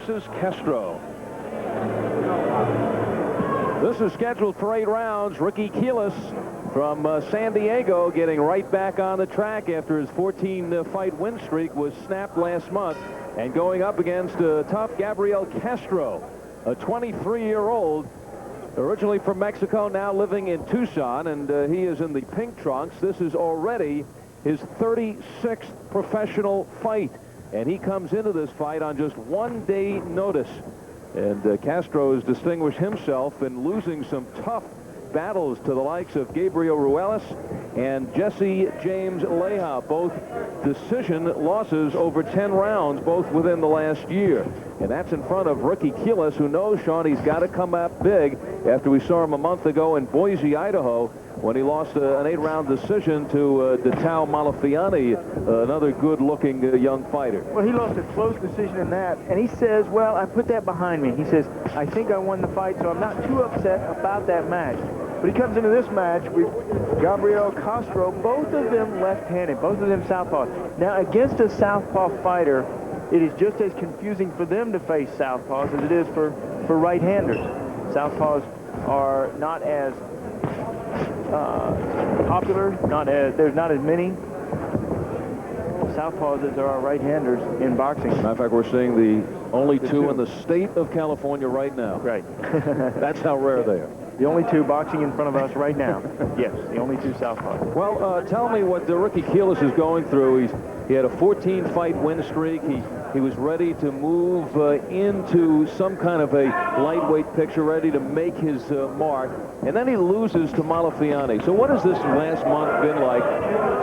versus Castro. This is scheduled for 8 rounds. Ricky Quiles from San Diego getting right back on the track after his 14-fight win streak was snapped last month, and going up against tough Gabriel Castro, a 23-year-old, originally from Mexico, now living in Tucson, and he is in the pink trunks. This is already his 36th professional fight, and he comes into this fight on just 1 day notice. And Castro has distinguished himself in losing some tough battles to the likes of Gabriel Ruelas and Jesse James Leja, both decision losses over 10 rounds, both within the last year. And that's in front of Ricky Quiles, who knows, Sean, he's got to come up big after we saw him a month ago in Boise, Idaho, when he lost an 8-round decision to Tao Malafiani, another good-looking young fighter. Well, he lost a close decision in that, and he says, well, I put that behind me. He says, I think I won the fight, so I'm not too upset about that match. But he comes into this match with Gabriel Castro, both of them left-handed, both of them southpaws. Now, against a southpaw fighter, it is just as confusing for them to face southpaws as it is for right-handers. Southpaws are not as popular, there's not as many southpaws as there are right-handers in boxing. Matter of fact, we're seeing the only two in the state of California right now. Right. That's how rare they are. The only two boxing in front of us right now. Yes, the only two southpaws. Well, tell me what Ricky Quiles is going through. He had a 14-fight win streak. He was ready to move into some kind of a lightweight picture, ready to make his mark, and then he loses to Malafiani. So what has this last month been like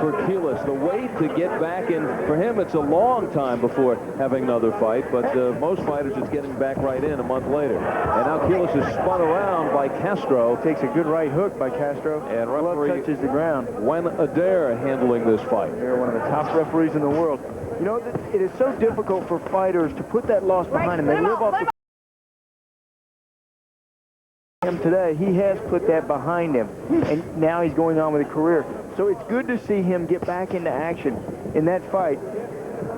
for Quiles? The wait to get back in, for him it's a long time before having another fight, but most fighters it's getting back right in a month later. And now Quiles is spun around by Castro. Takes a good right hook by Castro, and referee touches the ground. Wen Adair handling this fight. They're one of the top referees in the world. You know, it is so difficult for fighters to put that loss behind them. They live off him today. He has put that behind him, and now he's going on with a career. So it's good to see him get back into action in that fight.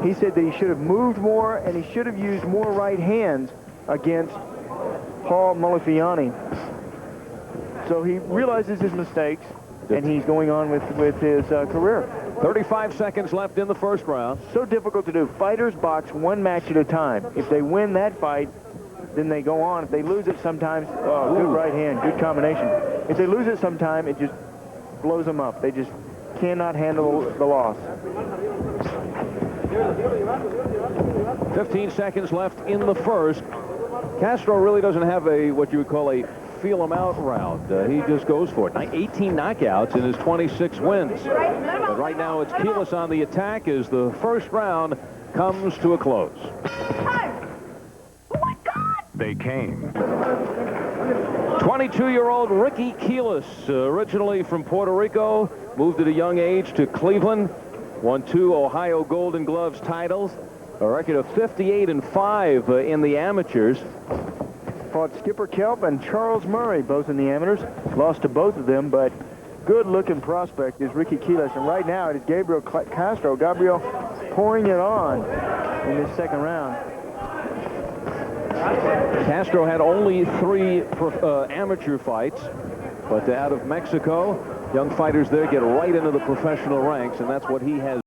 He said that he should have moved more, and he should have used more right hands against Paul Malafiani. So he realizes his mistakes, and he's going on with his career. 35 seconds left in the first round. So difficult to do. Fighters box one match at a time. If they win that fight, then they go on. If they lose it sometimes, good right hand, good combination. If they lose it sometime, it just blows them up. They just cannot handle the loss. 15 seconds left in the first. Castro really doesn't have what you would call a feel him out round. He just goes for it. 18 knockouts in his 26 wins. But right now it's Quiles on the attack as the first round comes to a close. Oh my God! They came. 22-year-old Ricky Quiles, originally from Puerto Rico, moved at a young age to Cleveland, won 2 Ohio Golden Gloves titles, a record of 58-5 in the amateurs. Fought Skipper Kelp and Charles Murray, both in the amateurs. Lost to both of them, but good-looking prospect is Ricky Quiles. And right now it is Gabriel Castro. Gabriel pouring it on in this second round. Castro had only 3 amateur fights, but out of Mexico, young fighters there get right into the professional ranks, and that's what he has.